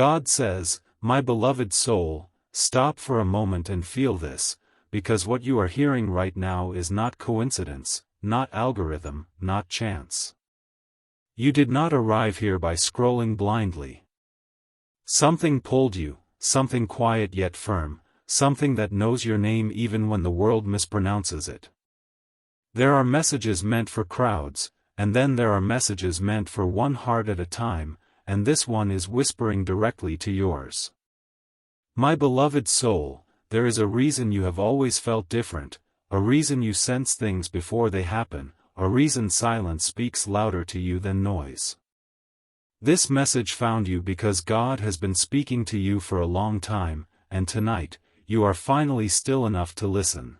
God says, "My beloved soul, stop for a moment and feel this, because what you are hearing right now is not coincidence, not algorithm, not chance. You did not arrive here by scrolling blindly. Something pulled you, something quiet yet firm, something that knows your name even when the world mispronounces it. There are messages meant for crowds, and then there are messages meant for one heart at a time, and this one is whispering directly to yours. My beloved soul, there is a reason you have always felt different, a reason you sense things before they happen, a reason silence speaks louder to you than noise. This message found you because God has been speaking to you for a long time, and tonight, you are finally still enough to listen.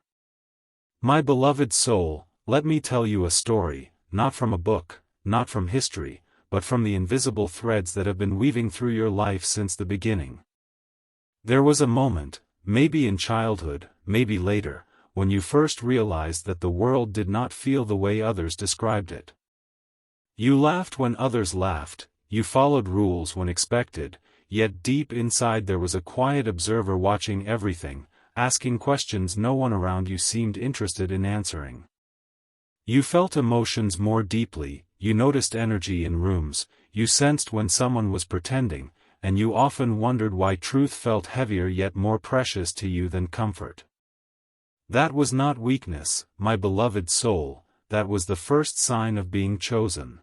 My beloved soul, let me tell you a story, not from a book, not from history, but from the invisible threads that have been weaving through your life since the beginning. There was a moment, maybe in childhood, maybe later, when you first realized that the world did not feel the way others described it. You laughed when others laughed, you followed rules when expected, yet deep inside there was a quiet observer watching everything, asking questions no one around you seemed interested in answering. You felt emotions more deeply, you noticed energy in rooms, you sensed when someone was pretending, and you often wondered why truth felt heavier yet more precious to you than comfort. That was not weakness, my beloved soul, that was the first sign of being chosen.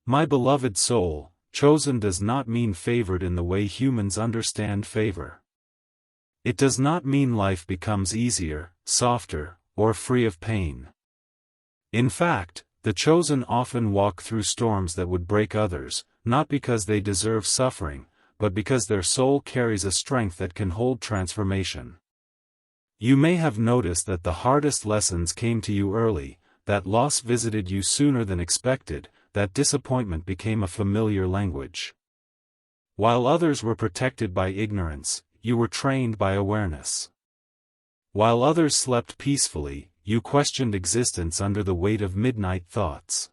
My beloved soul, chosen does not mean favored in the way humans understand favor. It does not mean life becomes easier, softer, or free of pain. In fact, the chosen often walk through storms that would break others, not because they deserve suffering, but because their soul carries a strength that can hold transformation. You may have noticed that the hardest lessons came to you early, that loss visited you sooner than expected, that disappointment became a familiar language. While others were protected by ignorance, you were trained by awareness. While others slept peacefully, you questioned existence under the weight of midnight thoughts.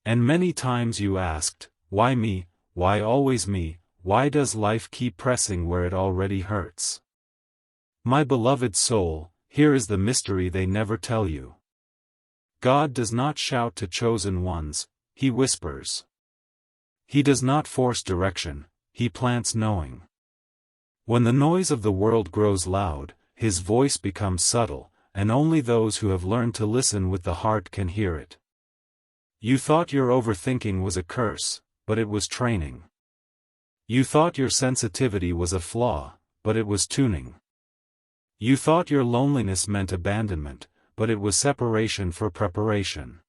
And many times you asked, why me, why always me, why does life keep pressing where it already hurts? My beloved soul, here is the mystery they never tell you. God does not shout to chosen ones, He whispers. He does not force direction, He plants knowing. When the noise of the world grows loud, His voice becomes subtle, and only those who have learned to listen with the heart can hear it. You thought your overthinking was a curse, but it was training. You thought your sensitivity was a flaw, but it was tuning. You thought your loneliness meant abandonment, but it was separation for preparation.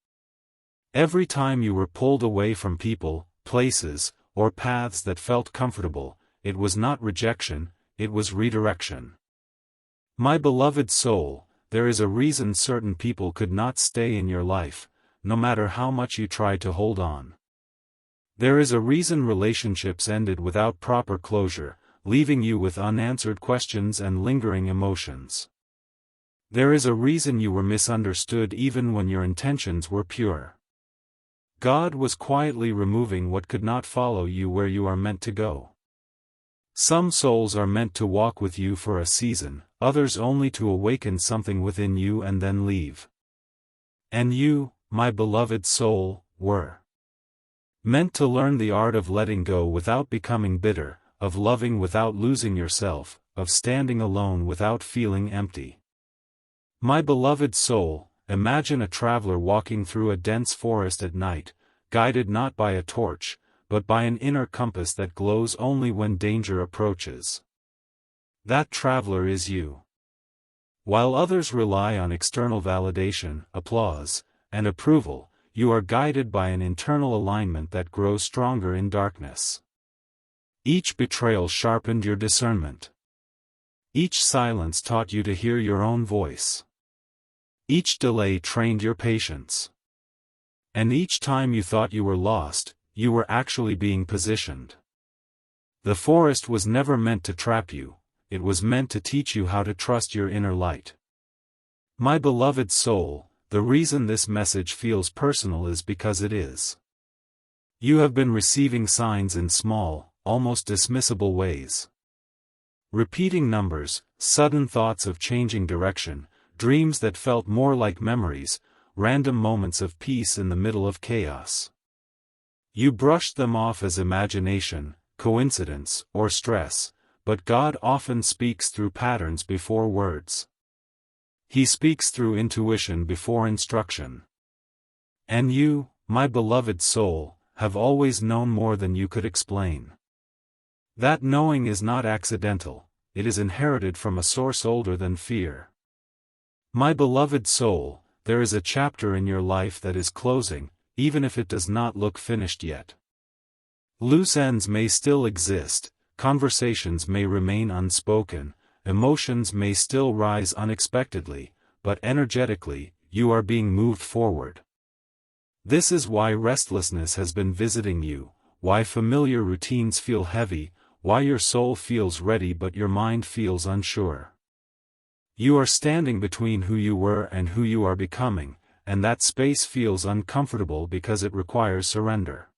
Every time you were pulled away from people, places, or paths that felt comfortable, it was not rejection, it was redirection. My beloved soul, there is a reason certain people could not stay in your life, no matter how much you tried to hold on. There is a reason relationships ended without proper closure, leaving you with unanswered questions and lingering emotions. There is a reason you were misunderstood even when your intentions were pure. God was quietly removing what could not follow you where you are meant to go. Some souls are meant to walk with you for a season, others only to awaken something within you and then leave. And you, my beloved soul, were meant to learn the art of letting go without becoming bitter, of loving without losing yourself, of standing alone without feeling empty. My beloved soul, imagine a traveler walking through a dense forest at night, guided not by a torch, but by an inner compass that glows only when danger approaches. That traveler is you. While others rely on external validation, applause, and approval, you are guided by an internal alignment that grows stronger in darkness. Each betrayal sharpened your discernment. Each silence taught you to hear your own voice. Each delay trained your patience. And each time you thought you were lost, you were actually being positioned. The forest was never meant to trap you, it was meant to teach you how to trust your inner light. My beloved soul, the reason this message feels personal is because it is. You have been receiving signs in small, almost dismissible ways. Repeating numbers, sudden thoughts of changing direction, dreams that felt more like memories, random moments of peace in the middle of chaos. You brushed them off as imagination, coincidence, or stress, but God often speaks through patterns before words. He speaks through intuition before instruction. And you, my beloved soul, have always known more than you could explain. That knowing is not accidental, it is inherited from a source older than fear. My beloved soul, there is a chapter in your life that is closing, even if it does not look finished yet. Loose ends may still exist, conversations may remain unspoken, emotions may still rise unexpectedly, but energetically, you are being moved forward. This is why restlessness has been visiting you, why familiar routines feel heavy, why your soul feels ready but your mind feels unsure. You are standing between who you were and who you are becoming, and that space feels uncomfortable because it requires surrender.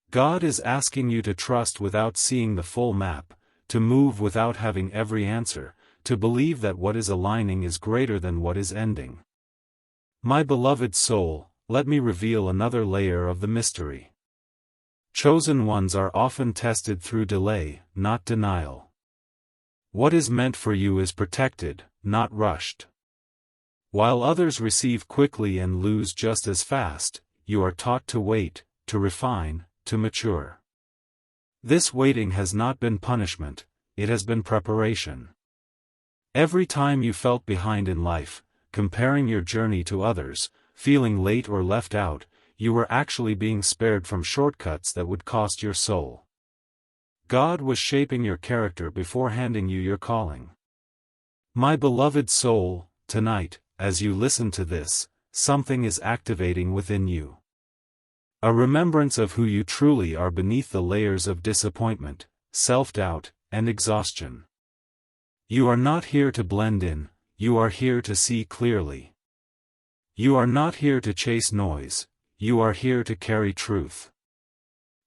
God is asking you to trust without seeing the full map, to move without having every answer, to believe that what is aligning is greater than what is ending. My beloved soul, let me reveal another layer of the mystery. Chosen ones are often tested through delay, not denial. What is meant for you is protected, not rushed. While others receive quickly and lose just as fast, you are taught to wait, to refine, to mature. This waiting has not been punishment, it has been preparation. Every time you felt behind in life, comparing your journey to others, feeling late or left out, you were actually being spared from shortcuts that would cost your soul. God was shaping your character before handing you your calling. My beloved soul, tonight, as you listen to this, something is activating within you. A remembrance of who you truly are beneath the layers of disappointment, self-doubt, and exhaustion. You are not here to blend in, you are here to see clearly. You are not here to chase noise, you are here to carry truth.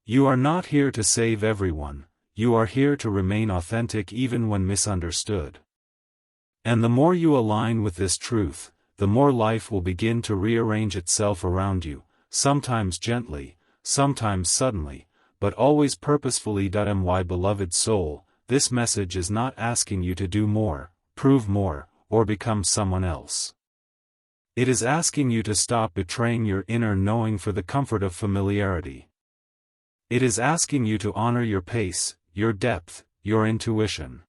You are not here to save everyone, you are here to remain authentic even when misunderstood. And the more you align with this truth, the more life will begin to rearrange itself around you, sometimes gently, sometimes suddenly, but always purposefully. My beloved soul, this message is not asking you to do more, prove more, or become someone else. It is asking you to stop betraying your inner knowing for the comfort of familiarity. It is asking you to honor your pace, your depth, your intuition.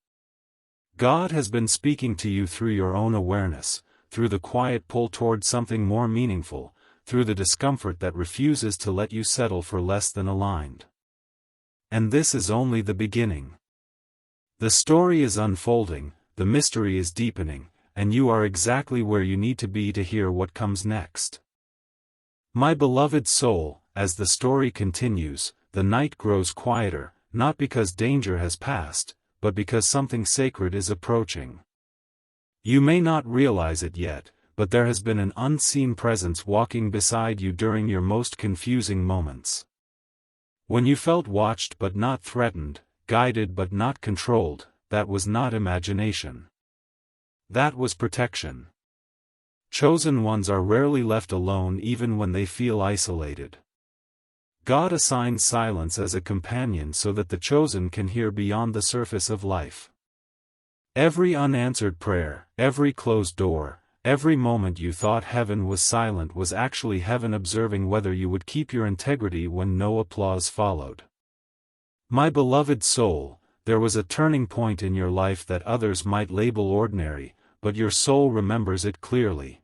God has been speaking to you through your own awareness, through the quiet pull toward something more meaningful, through the discomfort that refuses to let you settle for less than aligned. And this is only the beginning. The story is unfolding, the mystery is deepening, and you are exactly where you need to be to hear what comes next. My beloved soul, as the story continues, the night grows quieter, not because danger has passed, but because something sacred is approaching. You may not realize it yet, but there has been an unseen presence walking beside you during your most confusing moments. When you felt watched but not threatened, guided but not controlled, that was not imagination. That was protection. Chosen ones are rarely left alone even when they feel isolated. God assigns silence as a companion so that the chosen can hear beyond the surface of life. Every unanswered prayer, every closed door, every moment you thought heaven was silent was actually heaven observing whether you would keep your integrity when no applause followed. My beloved soul, there was a turning point in your life that others might label ordinary, but your soul remembers it clearly.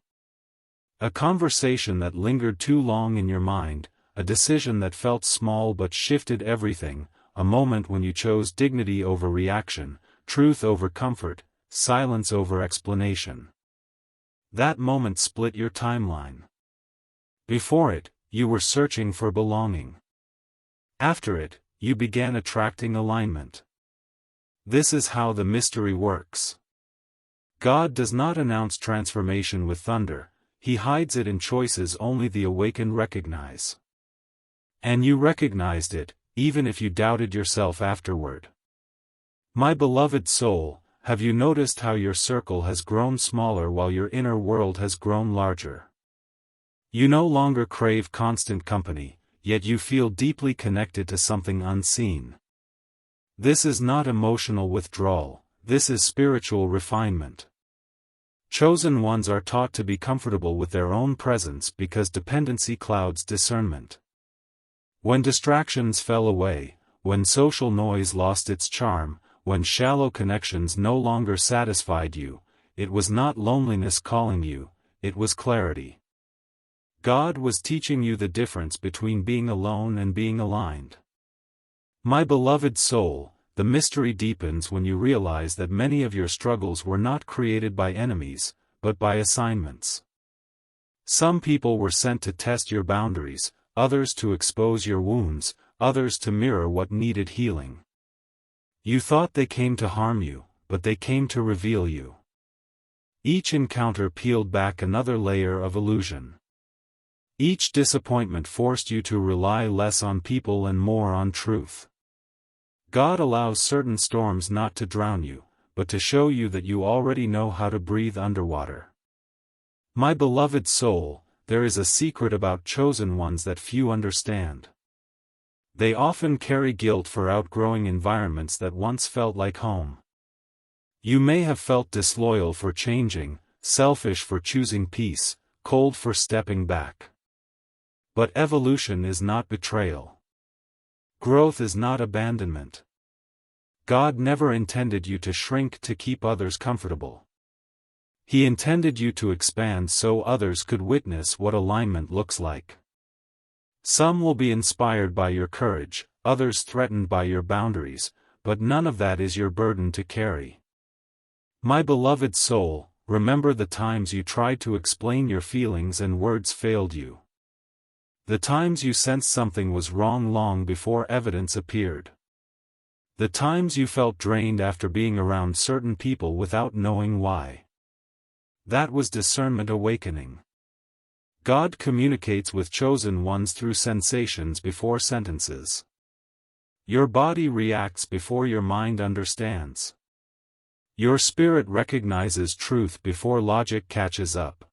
A conversation that lingered too long in your mind, a decision that felt small but shifted everything, a moment when you chose dignity over reaction, truth over comfort, silence over explanation. That moment split your timeline. Before it, you were searching for belonging. After it, you began attracting alignment. This is how the mystery works. God does not announce transformation with thunder, He hides it in choices only the awakened recognize. And you recognized it, even if you doubted yourself afterward. My beloved soul, have you noticed how your circle has grown smaller while your inner world has grown larger? You no longer crave constant company, yet you feel deeply connected to something unseen. This is not emotional withdrawal, this is spiritual refinement. Chosen ones are taught to be comfortable with their own presence because dependency clouds discernment. When distractions fell away, when social noise lost its charm, when shallow connections no longer satisfied you, it was not loneliness calling you, it was clarity. God was teaching you the difference between being alone and being aligned. My beloved soul, the mystery deepens when you realize that many of your struggles were not created by enemies, but by assignments. Some people were sent to test your boundaries, others to expose your wounds, others to mirror what needed healing. You thought they came to harm you, but they came to reveal you. Each encounter peeled back another layer of illusion. Each disappointment forced you to rely less on people and more on truth. God allows certain storms not to drown you, but to show you that you already know how to breathe underwater. My beloved soul, there is a secret about chosen ones that few understand. They often carry guilt for outgrowing environments that once felt like home. You may have felt disloyal for changing, selfish for choosing peace, cold for stepping back. But evolution is not betrayal. Growth is not abandonment. God never intended you to shrink to keep others comfortable. He intended you to expand so others could witness what alignment looks like. Some will be inspired by your courage, others threatened by your boundaries, but none of that is your burden to carry. My beloved soul, remember the times you tried to explain your feelings and words failed you. The times you sensed something was wrong long before evidence appeared. The times you felt drained after being around certain people without knowing why. That was discernment awakening. God communicates with chosen ones through sensations before sentences. Your body reacts before your mind understands. Your spirit recognizes truth before logic catches up.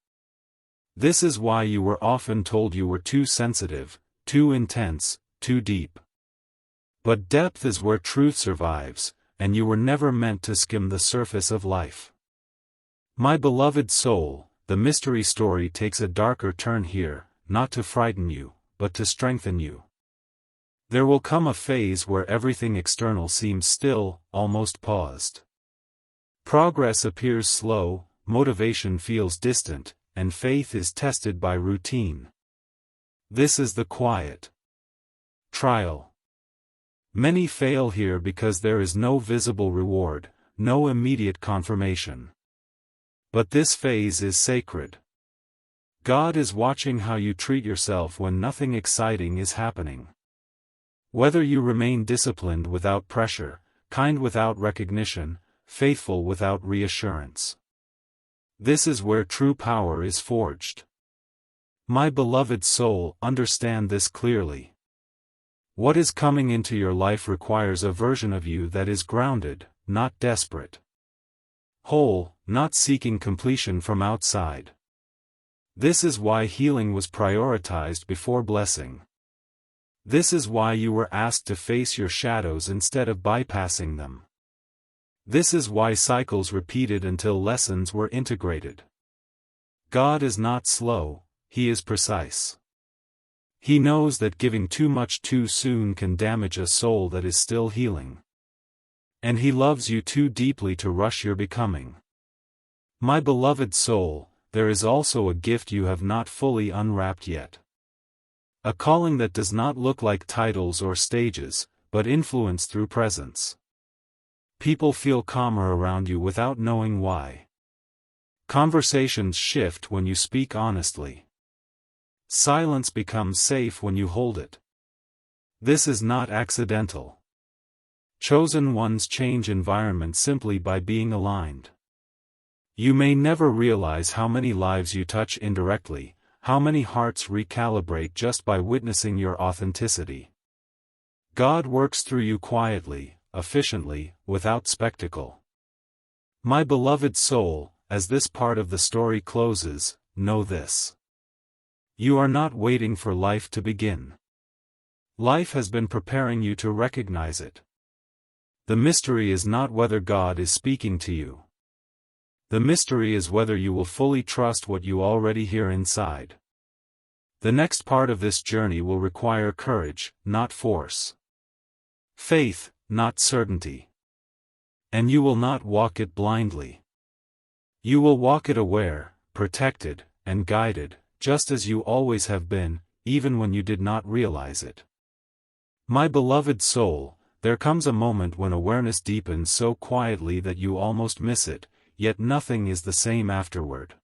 This is why you were often told you were too sensitive, too intense, too deep. But depth is where truth survives, and you were never meant to skim the surface of life. My beloved soul, the mystery story takes a darker turn here, not to frighten you, but to strengthen you. There will come a phase where everything external seems still, almost paused. Progress appears slow, motivation feels distant, and faith is tested by routine. This is the quiet trial. Many fail here because there is no visible reward, no immediate confirmation. But this phase is sacred. God is watching how you treat yourself when nothing exciting is happening. Whether you remain disciplined without pressure, kind without recognition, faithful without reassurance. This is where true power is forged. My beloved soul, understand this clearly. What is coming into your life requires a version of you that is grounded, not desperate. Whole, not seeking completion from outside. This is why healing was prioritized before blessing. This is why you were asked to face your shadows instead of bypassing them. This is why cycles repeated until lessons were integrated. God is not slow, He is precise. He knows that giving too much too soon can damage a soul that is still healing. And He loves you too deeply to rush your becoming. My beloved soul, there is also a gift you have not fully unwrapped yet. A calling that does not look like titles or stages, but influence through presence. People feel calmer around you without knowing why. Conversations shift when you speak honestly. Silence becomes safe when you hold it. This is not accidental. Chosen ones change environment simply by being aligned. You may never realize how many lives you touch indirectly, how many hearts recalibrate just by witnessing your authenticity. God works through you quietly, efficiently, without spectacle. My beloved soul, as this part of the story closes, know this. You are not waiting for life to begin. Life has been preparing you to recognize it. The mystery is not whether God is speaking to you. The mystery is whether you will fully trust what you already hear inside. The next part of this journey will require courage, not force. Faith, not certainty. And you will not walk it blindly. You will walk it aware, protected, and guided, just as you always have been, even when you did not realize it. My beloved soul, there comes a moment when awareness deepens so quietly that you almost miss it, yet nothing is the same afterward.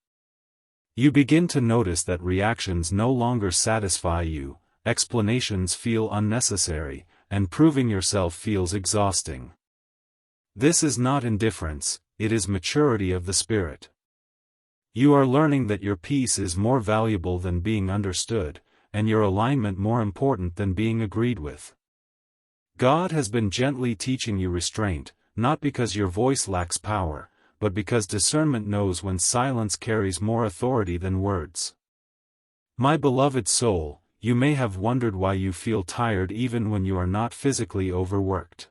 You begin to notice that reactions no longer satisfy you, explanations feel unnecessary, and proving yourself feels exhausting. This is not indifference, it is maturity of the spirit. You are learning that your peace is more valuable than being understood, and your alignment more important than being agreed with. God has been gently teaching you restraint, not because your voice lacks power, but because discernment knows when silence carries more authority than words. My beloved soul, you may have wondered why you feel tired even when you are not physically overworked.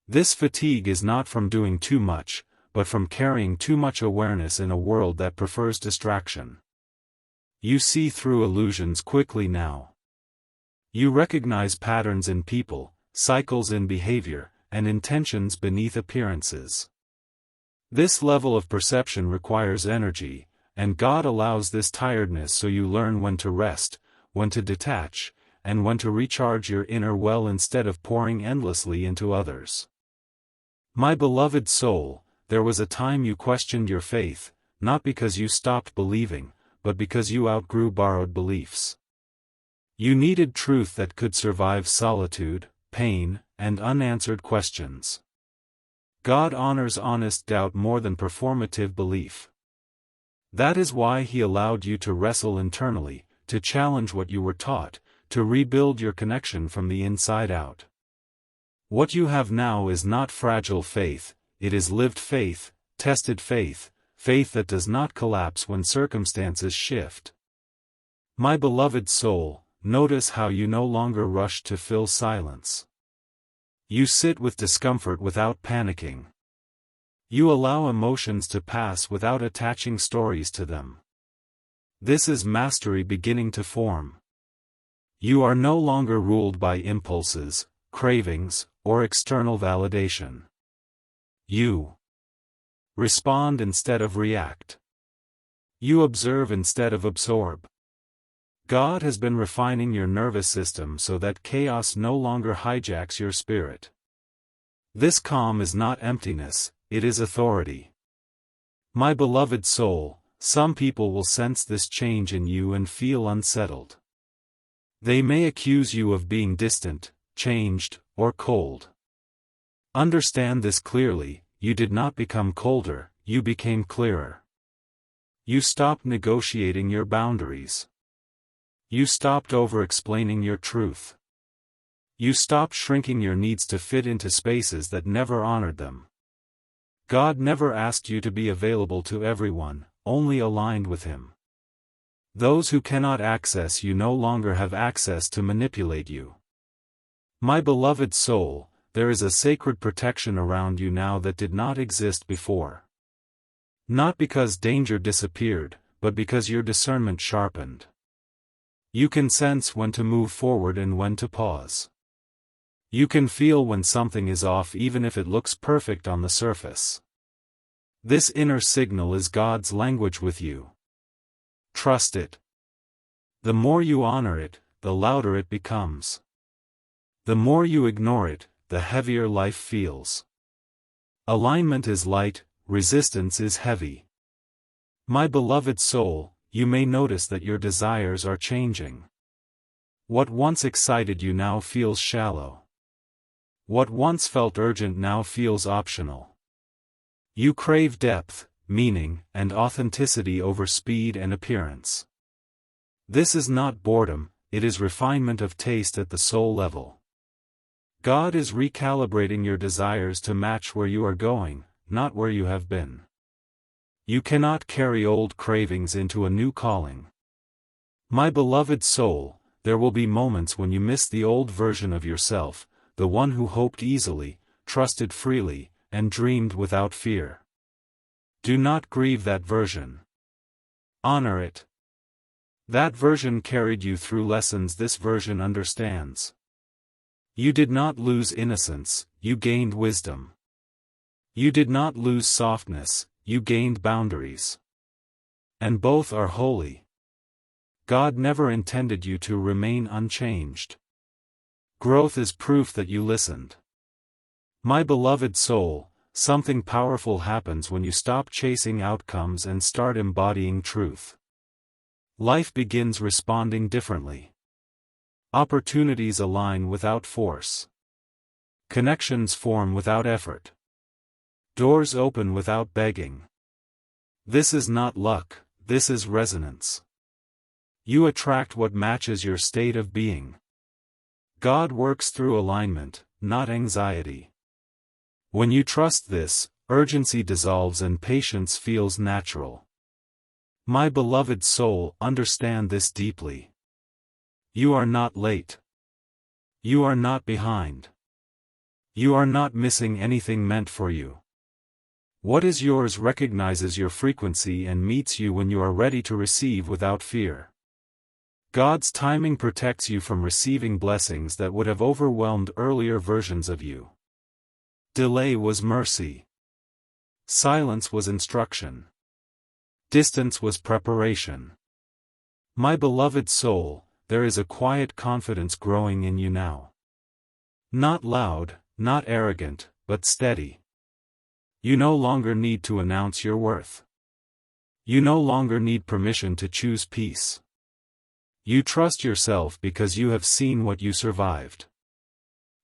This fatigue is not from doing too much, but from carrying too much awareness in a world that prefers distraction. You see through illusions quickly now. You recognize patterns in people, cycles in behavior, and intentions beneath appearances. This level of perception requires energy, and God allows this tiredness so you learn when to rest, when to detach, and when to recharge your inner well instead of pouring endlessly into others. My beloved soul, there was a time you questioned your faith, not because you stopped believing, but because you outgrew borrowed beliefs. You needed truth that could survive solitude, pain, and unanswered questions. God honors honest doubt more than performative belief. That is why He allowed you to wrestle internally, to challenge what you were taught, to rebuild your connection from the inside out. What you have now is not fragile faith, it is lived faith, tested faith, faith that does not collapse when circumstances shift. My beloved soul, notice how you no longer rush to fill silence. You sit with discomfort without panicking. You allow emotions to pass without attaching stories to them. This is mastery beginning to form. You are no longer ruled by impulses, cravings, or external validation. You respond instead of react. You observe instead of absorb. God has been refining your nervous system so that chaos no longer hijacks your spirit. This calm is not emptiness, it is authority. My beloved soul, some people will sense this change in you and feel unsettled. They may accuse you of being distant, changed, or cold. Understand this clearly, you did not become colder, you became clearer. You stopped negotiating your boundaries. You stopped over-explaining your truth. You stopped shrinking your needs to fit into spaces that never honored them. God never asked you to be available to everyone, only aligned with Him. Those who cannot access you no longer have access to manipulate you. My beloved soul, there is a sacred protection around you now that did not exist before. Not because danger disappeared, but because your discernment sharpened. You can sense when to move forward and when to pause. You can feel when something is off even if it looks perfect on the surface. This inner signal is God's language with you. Trust it. The more you honor it, the louder it becomes. The more you ignore it, the heavier life feels. Alignment is light, resistance is heavy. My beloved soul, you may notice that your desires are changing. What once excited you now feels shallow. What once felt urgent now feels optional. You crave depth, meaning, and authenticity over speed and appearance. This is not boredom, it is refinement of taste at the soul level. God is recalibrating your desires to match where you are going, not where you have been. You cannot carry old cravings into a new calling. My beloved soul, there will be moments when you miss the old version of yourself, the one who hoped easily, trusted freely, and dreamed without fear. Do not grieve that version. Honor it. That version carried you through lessons this version understands. You did not lose innocence, you gained wisdom. You did not lose softness, you gained boundaries. And both are holy. God never intended you to remain unchanged. Growth is proof that you listened. My beloved soul, something powerful happens when you stop chasing outcomes and start embodying truth. Life begins responding differently. Opportunities align without force. Connections form without effort. Doors open without begging. This is not luck, this is resonance. You attract what matches your state of being. God works through alignment, not anxiety. When you trust this, urgency dissolves and patience feels natural. My beloved soul, understand this deeply. You are not late. You are not behind. You are not missing anything meant for you. What is yours recognizes your frequency and meets you when you are ready to receive without fear. God's timing protects you from receiving blessings that would have overwhelmed earlier versions of you. Delay was mercy. Silence was instruction. Distance was preparation. My beloved soul, there is a quiet confidence growing in you now. Not loud, not arrogant, but steady. You no longer need to announce your worth. You no longer need permission to choose peace. You trust yourself because you have seen what you survived.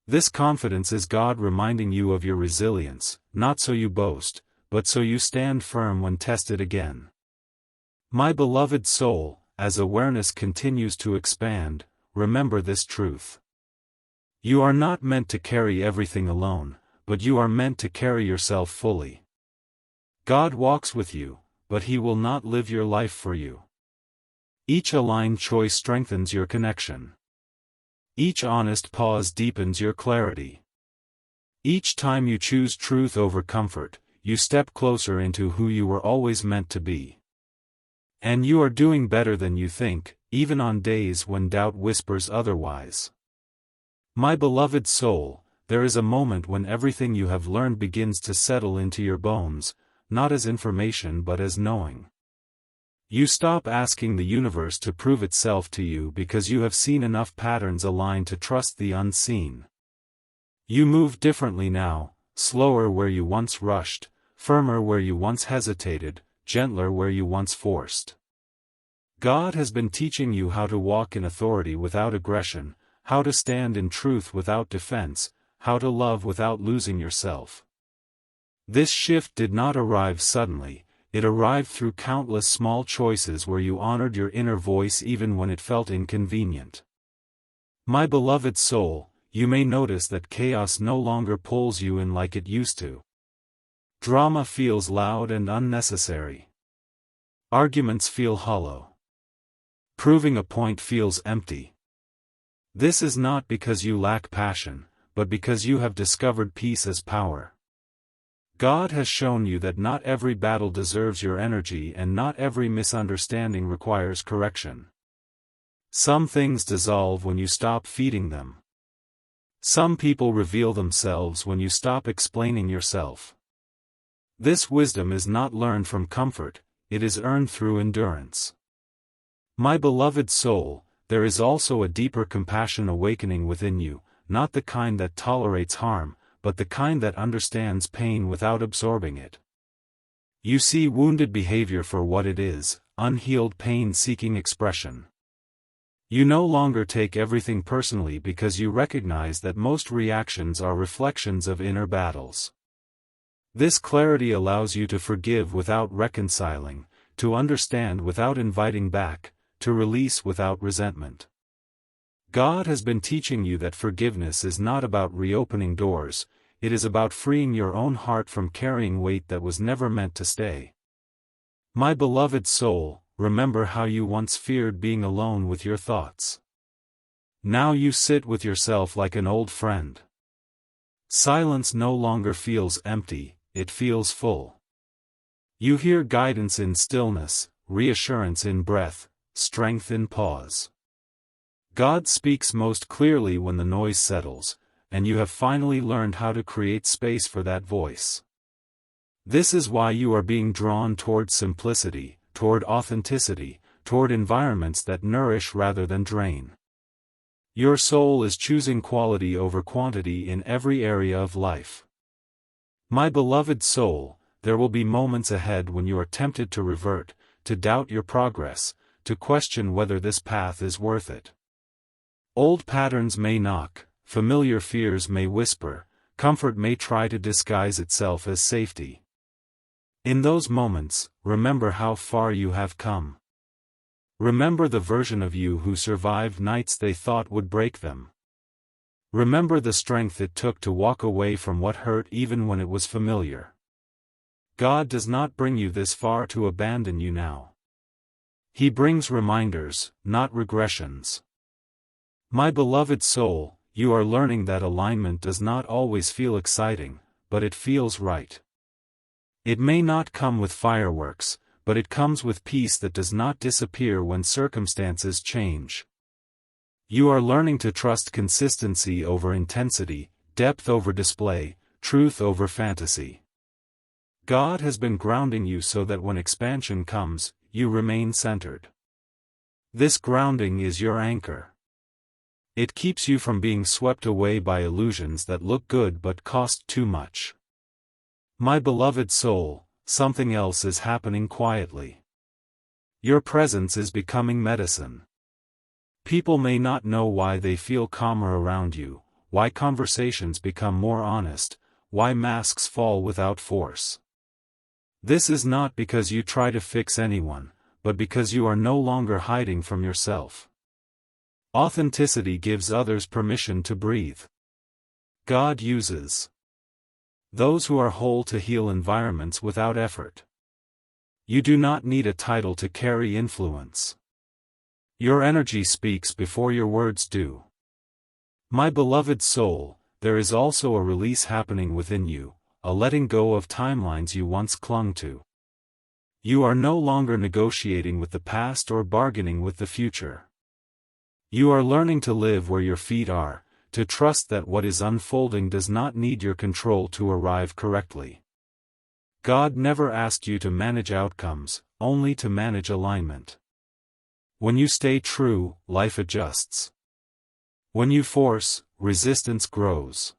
This confidence is God reminding you of your resilience, not so you boast, but so you stand firm when tested again. My beloved soul, as awareness continues to expand, remember this truth. You are not meant to carry everything alone, but you are meant to carry yourself fully. God walks with you, but He will not live your life for you. Each aligned choice strengthens your connection. Each honest pause deepens your clarity. Each time you choose truth over comfort, you step closer into who you were always meant to be. And you are doing better than you think, even on days when doubt whispers otherwise. My beloved soul, there is a moment when everything you have learned begins to settle into your bones, not as information but as knowing. You stop asking the universe to prove itself to you because you have seen enough patterns align to trust the unseen. You move differently now, slower where you once rushed, firmer where you once hesitated, gentler where you once forced. God has been teaching you how to walk in authority without aggression, how to stand in truth without defense, how to love without losing yourself. This shift did not arrive suddenly. It arrived through countless small choices where you honored your inner voice even when it felt inconvenient. My beloved soul, you may notice that chaos no longer pulls you in like it used to. Drama feels loud and unnecessary. Arguments feel hollow. Proving a point feels empty. This is not because you lack passion, but because you have discovered peace as power. God has shown you that not every battle deserves your energy and not every misunderstanding requires correction. Some things dissolve when you stop feeding them. Some people reveal themselves when you stop explaining yourself. This wisdom is not learned from comfort, it is earned through endurance. My beloved soul, there is also a deeper compassion awakening within you, not the kind that tolerates harm, but the kind that understands pain without absorbing it. You see wounded behavior for what it is, unhealed pain seeking expression. You no longer take everything personally because you recognize that most reactions are reflections of inner battles. This clarity allows you to forgive without reconciling, to understand without inviting back, to release without resentment. God has been teaching you that forgiveness is not about reopening doors, it is about freeing your own heart from carrying weight that was never meant to stay. My beloved soul, remember how you once feared being alone with your thoughts. Now you sit with yourself like an old friend. Silence no longer feels empty, it feels full. You hear guidance in stillness, reassurance in breath, strength in pause. God speaks most clearly when the noise settles, and you have finally learned how to create space for that voice. This is why you are being drawn toward simplicity, toward authenticity, toward environments that nourish rather than drain. Your soul is choosing quality over quantity in every area of life. My beloved soul, there will be moments ahead when you are tempted to revert, to doubt your progress, to question whether this path is worth it. Old patterns may knock, familiar fears may whisper, comfort may try to disguise itself as safety. In those moments, remember how far you have come. Remember the version of you who survived nights they thought would break them. Remember the strength it took to walk away from what hurt even when it was familiar. God does not bring you this far to abandon you now. He brings reminders, not regressions. My beloved soul, you are learning that alignment does not always feel exciting, but it feels right. It may not come with fireworks, but it comes with peace that does not disappear when circumstances change. You are learning to trust consistency over intensity, depth over display, truth over fantasy. God has been grounding you so that when expansion comes, you remain centered. This grounding is your anchor. It keeps you from being swept away by illusions that look good but cost too much. My beloved soul, something else is happening quietly. Your presence is becoming medicine. People may not know why they feel calmer around you, why conversations become more honest, why masks fall without force. This is not because you try to fix anyone, but because you are no longer hiding from yourself. Authenticity gives others permission to breathe. God uses those who are whole to heal environments without effort. You do not need a title to carry influence. Your energy speaks before your words do. My beloved soul, there is also a release happening within you, a letting go of timelines you once clung to. You are no longer negotiating with the past or bargaining with the future. You are learning to live where your feet are, to trust that what is unfolding does not need your control to arrive correctly. God never asked you to manage outcomes, only to manage alignment. When you stay true, life adjusts. When you force, resistance grows.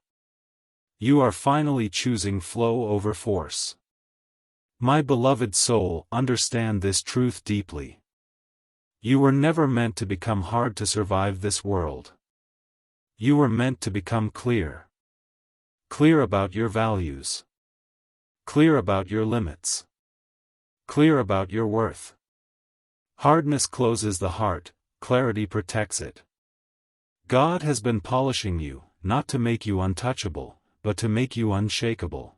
You are finally choosing flow over force. My beloved soul, understand this truth deeply. You were never meant to become hard to survive this world. You were meant to become clear. Clear about your values. Clear about your limits. Clear about your worth. Hardness closes the heart, clarity protects it. God has been polishing you, not to make you untouchable, but to make you unshakable.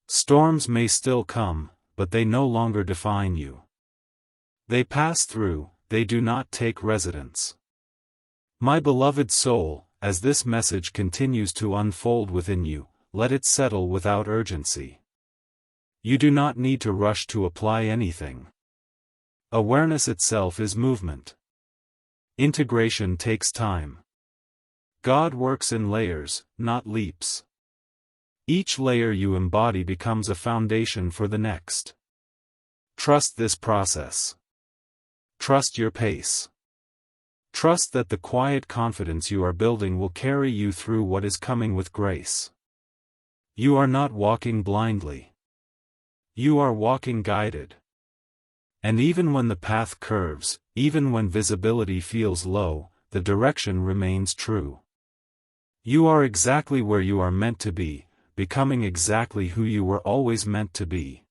Storms may still come, but they no longer define you. They pass through, they do not take residence. My beloved soul, as this message continues to unfold within you, let it settle without urgency. You do not need to rush to apply anything. Awareness itself is movement. Integration takes time. God works in layers, not leaps. Each layer you embody becomes a foundation for the next. Trust this process. Trust your pace. Trust that the quiet confidence you are building will carry you through what is coming with grace. You are not walking blindly. You are walking guided. And even when the path curves, even when visibility feels low, the direction remains true. You are exactly where you are meant to be, becoming exactly who you were always meant to be.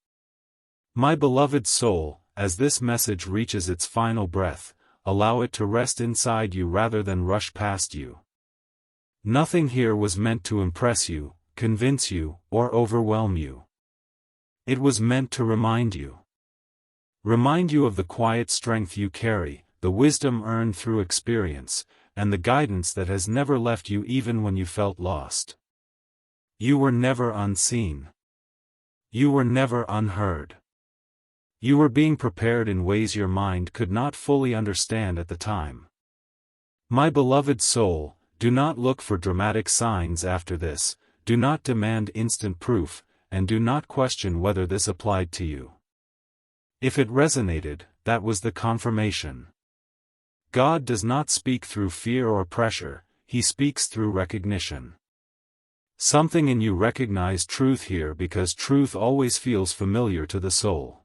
My beloved soul, as this message reaches its final breath, allow it to rest inside you rather than rush past you. Nothing here was meant to impress you, convince you, or overwhelm you. It was meant to remind you. Remind you of the quiet strength you carry, the wisdom earned through experience, and the guidance that has never left you even when you felt lost. You were never unseen. You were never unheard. You were being prepared in ways your mind could not fully understand at the time. My beloved soul, do not look for dramatic signs after this, do not demand instant proof, and do not question whether this applied to you. If it resonated, that was the confirmation. God does not speak through fear or pressure, He speaks through recognition. Something in you recognized truth here because truth always feels familiar to the soul.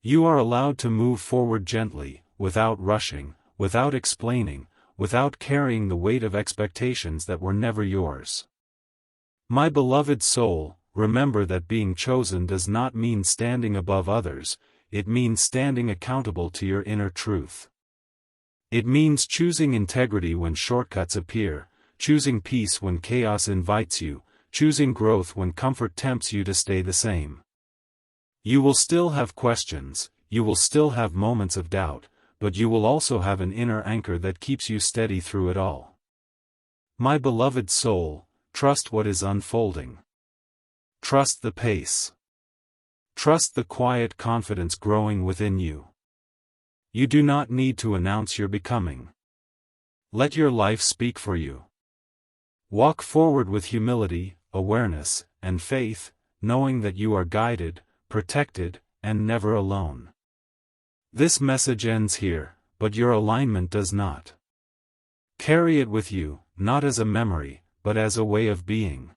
You are allowed to move forward gently, without rushing, without explaining, without carrying the weight of expectations that were never yours. My beloved soul, remember that being chosen does not mean standing above others, it means standing accountable to your inner truth. It means choosing integrity when shortcuts appear, choosing peace when chaos invites you, choosing growth when comfort tempts you to stay the same. You will still have questions, you will still have moments of doubt, but you will also have an inner anchor that keeps you steady through it all. My beloved soul, trust what is unfolding. Trust the pace. Trust the quiet confidence growing within you. You do not need to announce your becoming. Let your life speak for you. Walk forward with humility, awareness, and faith, knowing that you are guided, protected, and never alone. This message ends here, but your alignment does not. Carry it with you, not as a memory, but as a way of being.